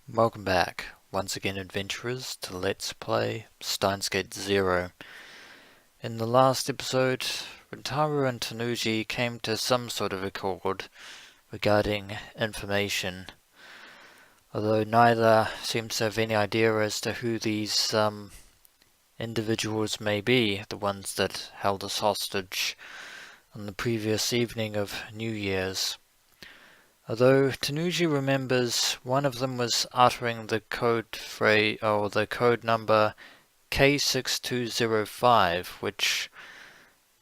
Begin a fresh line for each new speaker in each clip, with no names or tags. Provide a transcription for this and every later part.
Welcome back, once again adventurers, to Let's Play Steins 0. In the last episode, Rintaro and Tanuji came to some sort of accord regarding information, although neither seems to have any idea as to who these individuals may be, the ones that held us hostage on the previous evening of New Year's. Although Tanuji remembers one of them was uttering the code phrase, or the code number K6205, which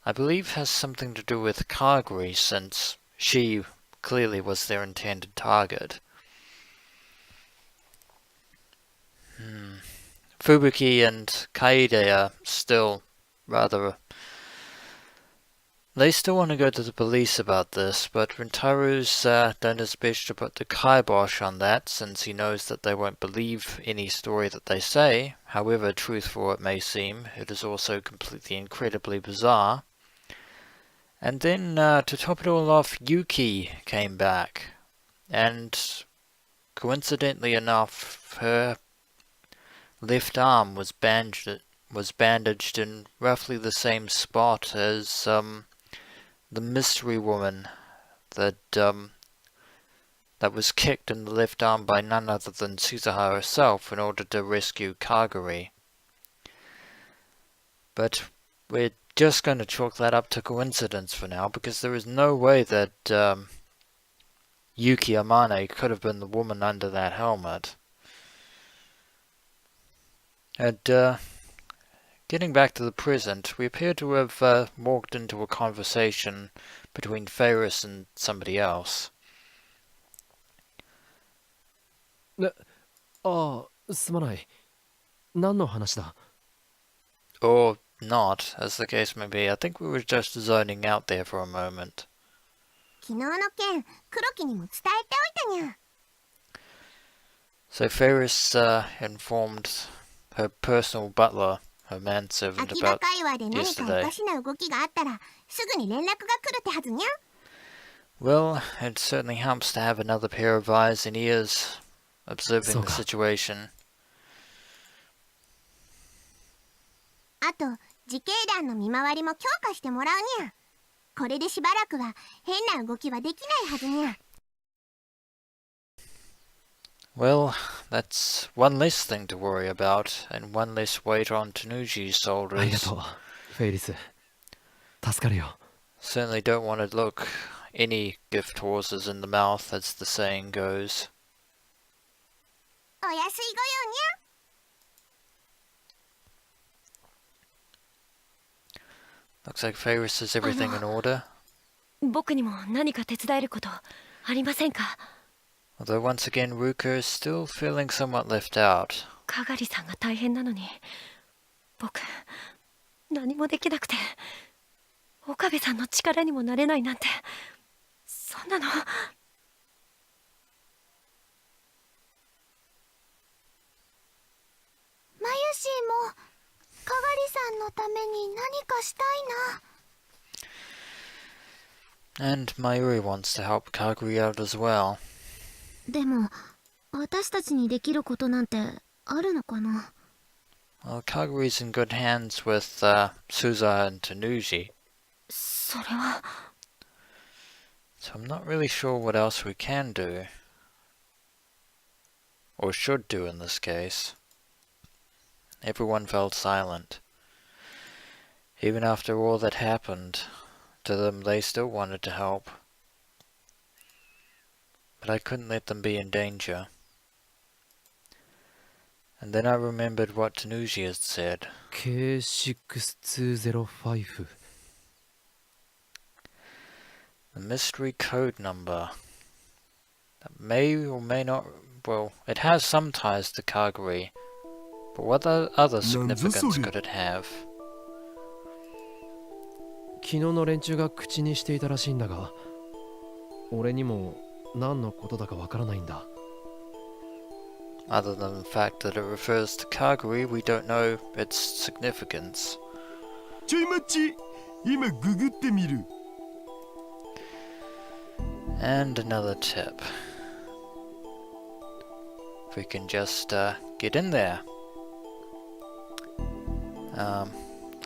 I believe has something to do with Kaguri, since she clearly was their intended target. Fubuki and Kaede are still rather... They still want to go to the police about this, but Rintaro's done his best to put the kibosh on that, since he knows that they won't believe any story that they say. However truthful it may seem, it is also completely incredibly bizarre. And then, to top it all off, Yuki came back, and coincidentally enough, her left arm was bandaged in roughly the same spot as the mystery woman that was kicked in the left arm by none other than Suzuha herself in order to rescue Kaguri. But we're just going to chalk that up to coincidence for now, because there is no way that Yuki Amane could have been the woman under that helmet. And getting back to the present, we appear to have walked into a conversation between Faris and somebody else. Or not, as the case may be. I think we were just zoning out there for a moment. So Faris informed her personal butler, her manservant, about yesterday. Well, it certainly helps to have another pair of eyes and ears observing the situation. Well, that's one less thing to worry about, and one less weight on Tanuji's shoulders. Certainly don't want to look any gift horses in the mouth, as the saying goes. Looks like Faris has everything in order. Although once again Ruka is still feeling somewhat left out. And Mayuri wants to help Kaguri out as well. Well, Kaguri's in good hands with Suzuha and Tanuji. So I'm not really sure what else we can do. Or should do in this case. Everyone fell silent. Even after all that happened to them, they still wanted to help. But I couldn't let them be in danger. And then I remembered what Tanuji had said. K6205. The mystery code number. That may or may not... Well, it has some ties to Kaguri. But what other significance could it have? Other than the fact that it refers to Kaguri, we don't know its significance. And another tip. if we can just get in there.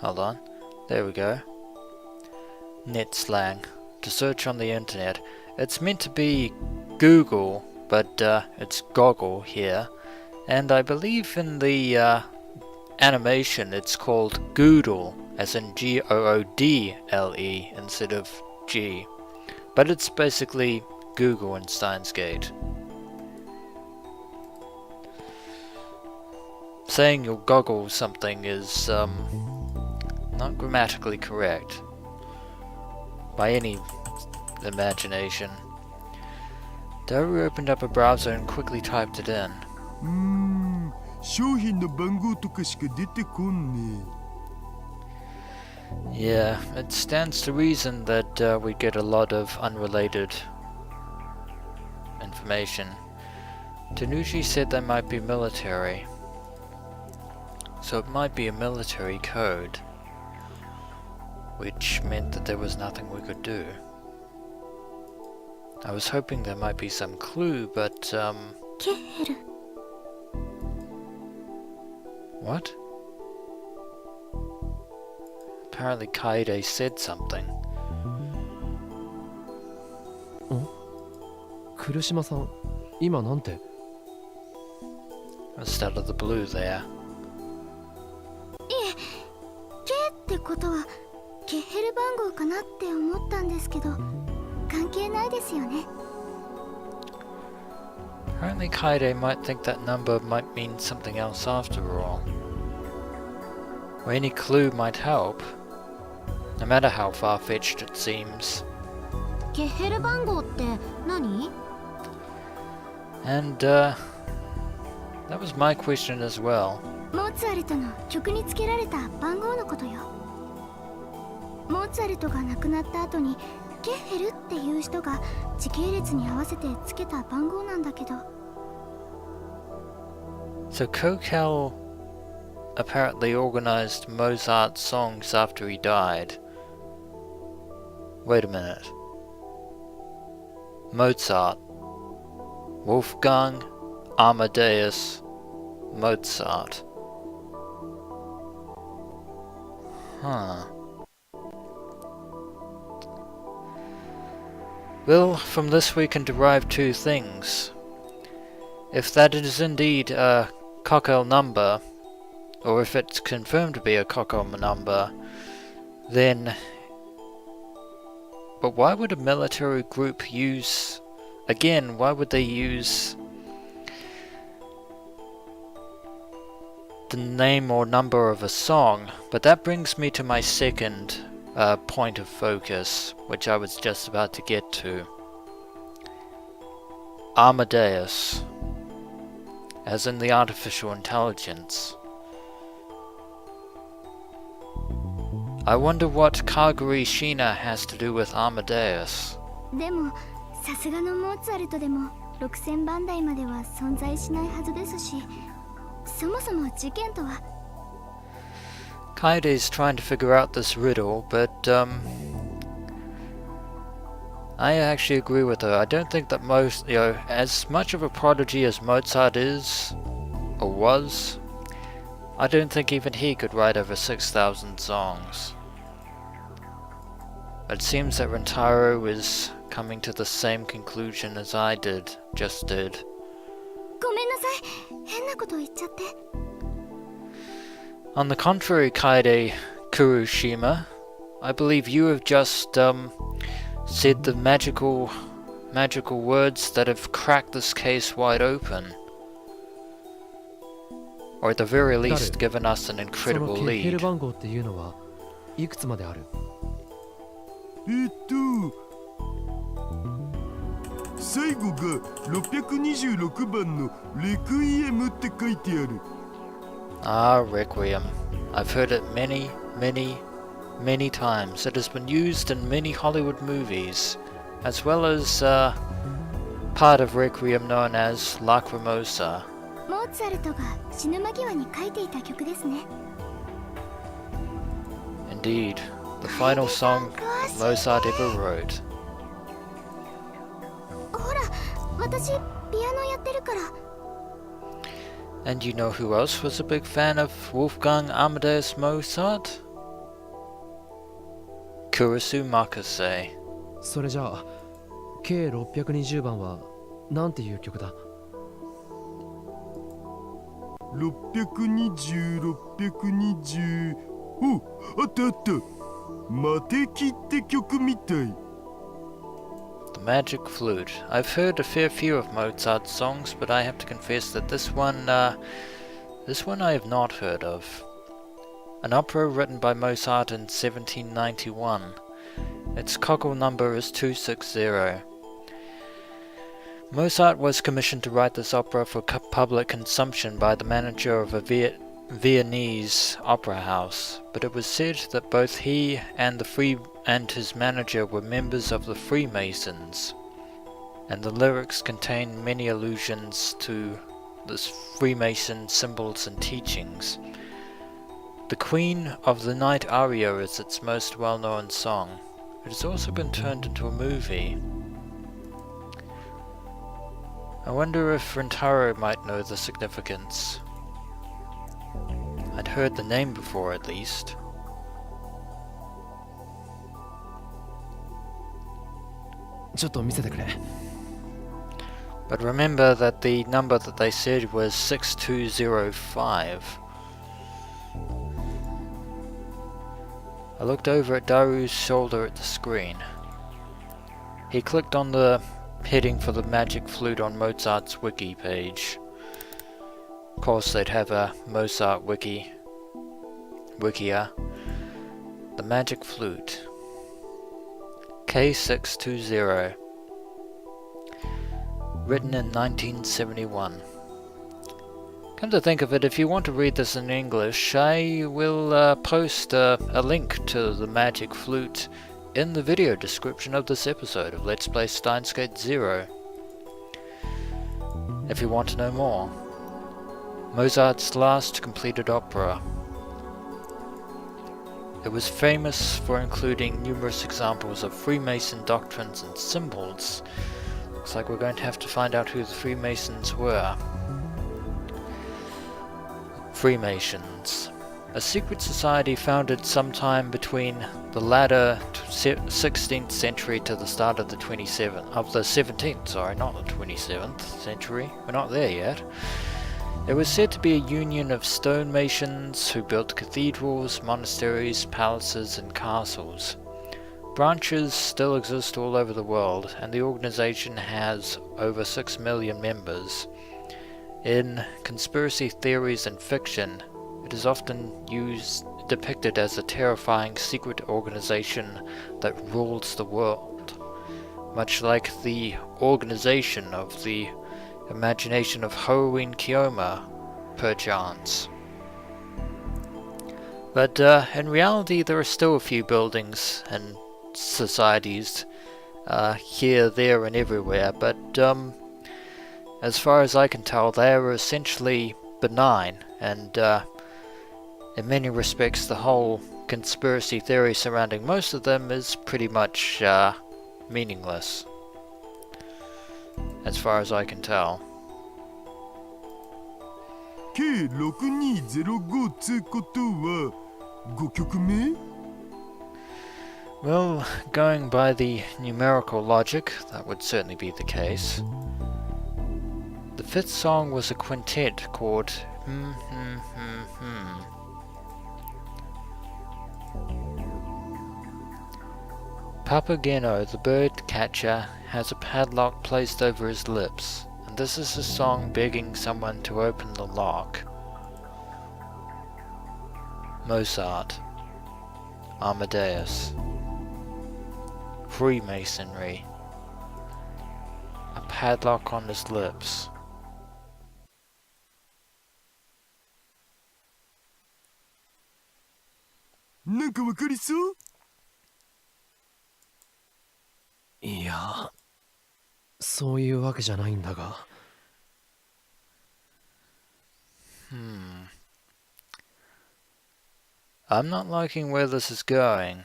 Hold on. There we go. Net slang. To search on the internet. It's meant to be Google, but it's goggle here. And I believe in the animation it's called Goodle, as in Goodle instead of G. But it's basically Google in Steins Gate. Saying you'll goggle something is not grammatically correct by any imagination. Daru opened up a browser and quickly typed it in.
商品の番号とかしか出てこんね。
Yeah, it stands to reason that we get a lot of unrelated information. Tanuji said they might be military, so it might be a military code, which meant that there was nothing we could do. I was hoping there might be some clue, but what? Apparently Kaede said something.
来島さん、今なんて?
Just out of the blue there.
いえ、K ってことはケヘル番号かなって思ったんですけど、関係ないですよね。
Apparently Kaede might think that number might mean something else after all. Or any clue might help, no matter how far-fetched it seems.
ケヘル番号って何?
And that was my question as well.
モーツァルトの曲につけられた番号のことよ。モーツァルトが亡くなった後にケヘルっていう人が時系列に合わせてつけた番号なんだけど。
So Kokel apparently organized Mozart's songs after he died. Wait a minute. Mozart. Wolfgang Amadeus Mozart. Huh. Well, from this we can derive two things. If that is indeed a Kokel number, or if it's confirmed to be a Kokel number, then... But why would a military group use... Again, why would they use the name or number of a song? But that brings me to my second point of focus, which I was just about to get to. Amadeus, as in the artificial intelligence. I wonder what Kaguri Shina has to do with Amadeus.
でもさすがのモーツァルトでも6000番台までは存在しないはずですし、そもそも事件とは。
Kaede's trying to figure out this riddle, but I actually agree with her. I don't think that most, as much of a prodigy as Mozart is, or was, I don't think even he could write over 6,000 songs. It seems that Rintaro is coming to the same conclusion as I just did.
ごめんなさい、変なこと言っちゃって。
On the contrary, Kaede Kurushima, I believe you have just said the magical words that have cracked this case wide open. Or at the very least given us an incredible
そのケヘル
lead.
番号っていうのはいくつまである?
最後が626番のレクイエムって書いてある。
Ah, Requiem. I've heard it many, many, many times. It has been used in many Hollywood movies, as well as part of Requiem known as Lacrimosa.
モーツァルトが死ぬ間際に書いていた曲ですね。
Indeed, the final song Mozart ever wrote.
ほら、私ピアノやってるから。
And you know who else was a big fan of Wolfgang Amadeus Mozart? Kurisu Makase.
それじゃあ K620 番はなんていう曲だ
620お、あったあったマテキって曲みたい
The Magic Flute. I've heard a fair few of Mozart's songs, but I have to confess that this one I have not heard of. An opera written by Mozart in 1791. Its cockle number is 260. Mozart was commissioned to write this opera for public consumption by the manager of a Viennese opera house, but it was said that both he and his manager were members of the Freemasons, and the lyrics contain many allusions to this Freemason symbols and teachings. The Queen of the Night aria is its most well-known song. It has also been turned into a movie. I wonder if Rintaro might know the significance. I'd heard the name before at least. But remember that the number that they said was 6205. I looked over at Daru's shoulder at the screen. He clicked on the heading for the Magic Flute on Mozart's wiki page. Of course they'd have a Mozart wikia. The Magic Flute. K620. Written in 1971. Come to think of it, if you want to read this in English, I will post a link to the Magic Flute in the video description of this episode of Let's Play Steins Gate 0. If you want to know more. Mozart's last completed opera. It was famous for including numerous examples of Freemason doctrines and symbols. Looks like we're going to have to find out who the Freemasons were. Freemasons. A secret society founded sometime between the latter 16th century to the start of the 17th, sorry, not the 27th century. We're not there yet. It was said to be a union of stonemasons who built cathedrals, monasteries, palaces, and castles. Branches still exist all over the world, and the organization has over 6 million members. In conspiracy theories and fiction, it is often depicted as a terrifying secret organization that rules the world, much like the organization of the imagination of Halloween Kiyoma, perchance. But in reality, there are still a few buildings and societies here, there, and everywhere, but as far as I can tell, they are essentially benign, and in many respects the whole conspiracy theory surrounding most of them is pretty much meaningless, as far as I can tell.
K6205 つうことは5曲目
Well, going by the numerical logic, that would certainly be the case. The fifth song was a quintet called Papageno, the bird catcher, has a padlock placed over his lips, and this is a song begging someone to open the lock. Mozart. Amadeus. Freemasonry. A padlock on his lips.
いや、そういうわけじゃないんだが。
I'm not liking where this is going.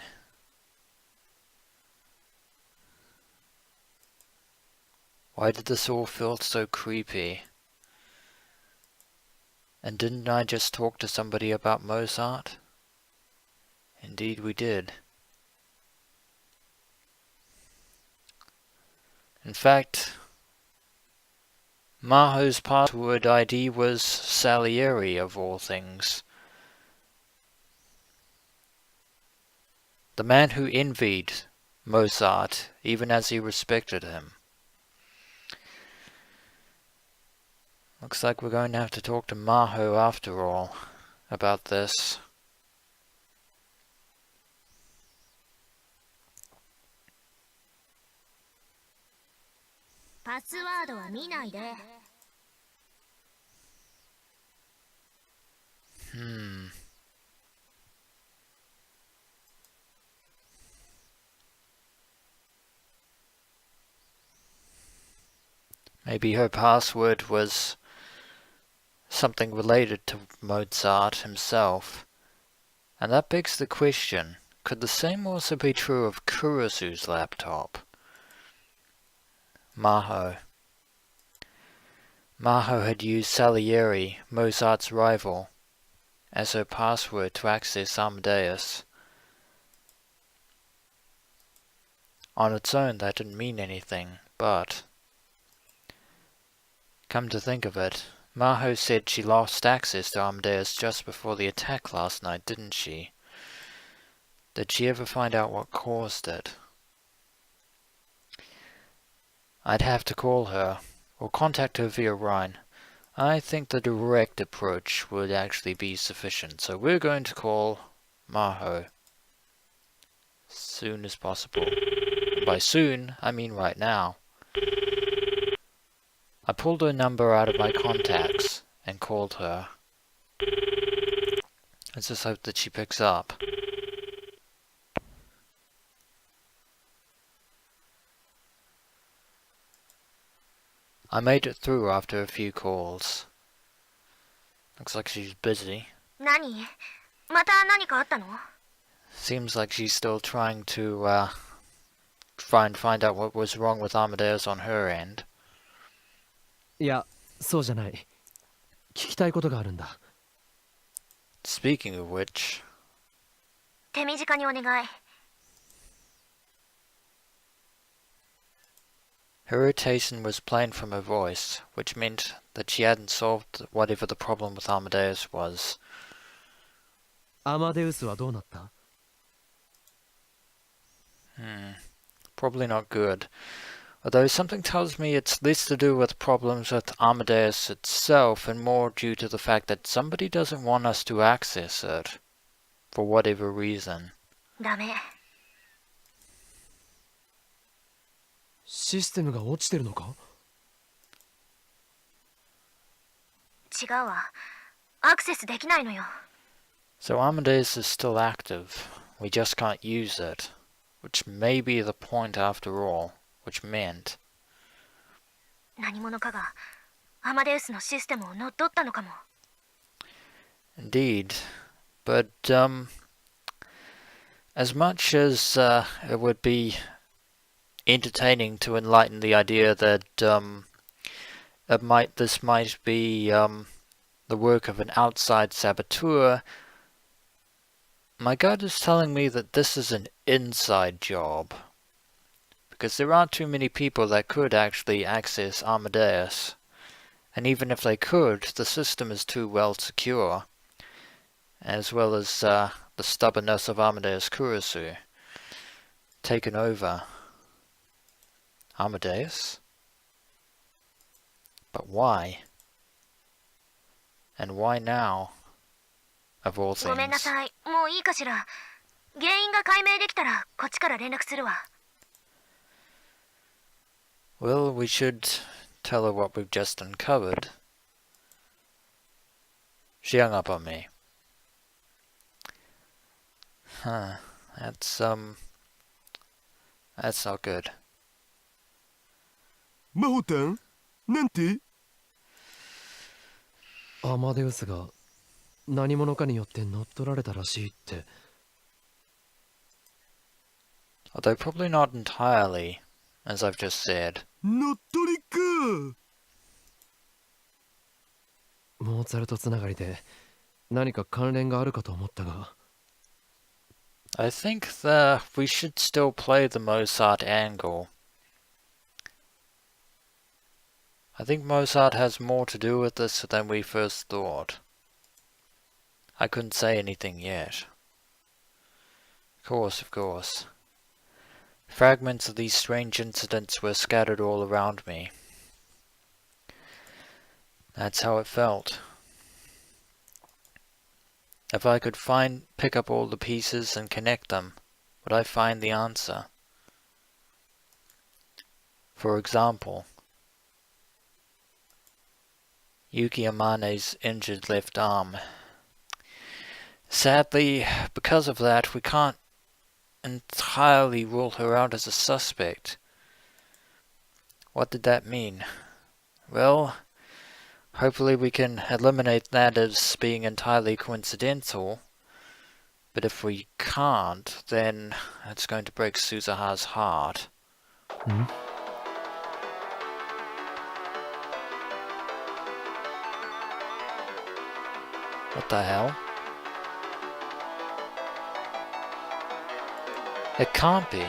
Why did this all feel so creepy? And didn't I just talk to somebody about Mozart? Indeed we did. In fact, Maho's password ID was Salieri of all things. The man who envied Mozart even as he respected him. Looks like we're going to have to talk to Maho after all about this. Maybe her password was something related to Mozart himself. And that begs the question, could the same also be true of Kurasu's laptop? Maho had used Salieri, Mozart's rival, as her password to access Amadeus. On its own that didn't mean anything, but come to think of it, Maho said she lost access to Amadeus just before the attack last night, didn't she? Did she ever find out what caused it? I'd have to call her, or contact her via Rhine. I think the direct approach would actually be sufficient, so we're going to call Maho as soon as possible. And by soon, I mean right now. I pulled her number out of my contacts and called her. Let's just hope that she picks up. I made it through after a few calls. Looks like she's busy. Seems like she's still trying to try and find out what was wrong with Amadeus on her end.
いや、そうじゃない。聞きたいことがあるんだ。
Speaking of which...
手短にお願い。
Her irritation was plain from her voice, which meant that she hadn't solved whatever the problem with Amadeus was.
アマデウスはどうなった？
Probably not good. Although something tells me it's less to do with problems with Amadeus itself and more due to the fact that somebody doesn't want us to access it. For whatever reason.
ダメ。
システムが落ちてるのか？
違うわ。アクセスできないのよ。
So Amadeus is still active. We just can't use it. Which may be the point after all. Which meant...
何者かがアマデウスのシステムを乗っ取ったのかも。
Indeed. But, as much as it would be entertaining to enlighten the idea that this might be the work of an outside saboteur, my gut is telling me that this is an inside job. Because there aren't too many people that could actually access Amadeus. And even if they could, the system is too well secure. As well as the stubbornness of Amadeus Kurisu. Taken over. Amadeus? But why? And why now? Of all things.
ごめんなさい。もういいかしら。原因が解明できたらこっちから連絡するわ。
Well, we should tell her what we've just uncovered. She hung up on me. Huh. That's not good.
真帆たんなんて？
アマデウスが何者かによって乗っ取られたらしいって。
Although probably not entirely, as I've just said.
乗っ取りか。
モーツァルトつながりで何か関連があるかと思ったが。
I think we should still play the Mozart angle. I think Mozart has more to do with this than we first thought. I couldn't say anything yet. Of course. Fragments of these strange incidents were scattered all around me. That's how it felt. If I could pick up all the pieces and connect them, would I find the answer? For example, Yuki Amane's injured left arm. Sadly, because of that, we can't entirely rule her out as a suspect. What did that mean? Well, hopefully we can eliminate that as being entirely coincidental. But if we can't, then it's going to break Suzuha's heart. What the hell? It can't be.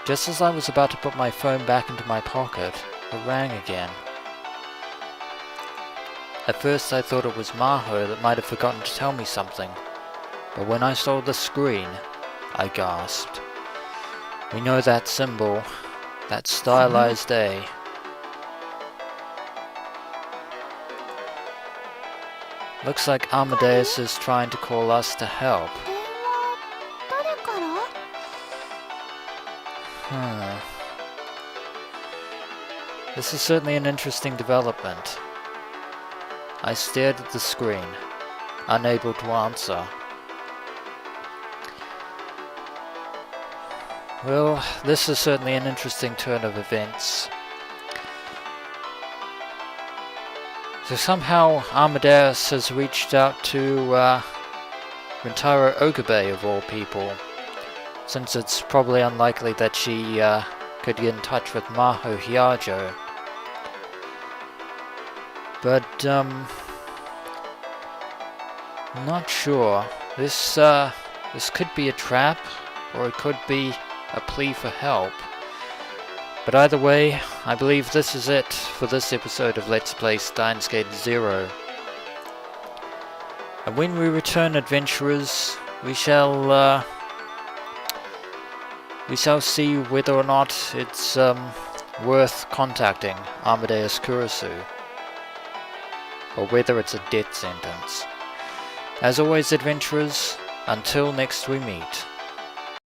Just as I was about to put my phone back into my pocket, it rang again. At first I thought it was Maho that might have forgotten to tell me something, but when I saw the screen, I gasped. We know that symbol, that stylized A. Looks like Amadeus is trying to call us to help. This is certainly an interesting development. I stared at the screen, unable to answer. Well, this is certainly an interesting turn of events. So somehow Amadeus has reached out to Rintaro Okabe of all people, since it's probably unlikely that she could get in touch with Maho Hyajo. But not sure. This could be a trap, or it could be a plea for help. But either way, I believe this is it for this episode of Let's Play Steins Gate 0. And when we return, adventurers, we shall see whether or not it's worth contacting Amadeus Kurisu, or whether it's a death sentence. As always, adventurers, until next we meet.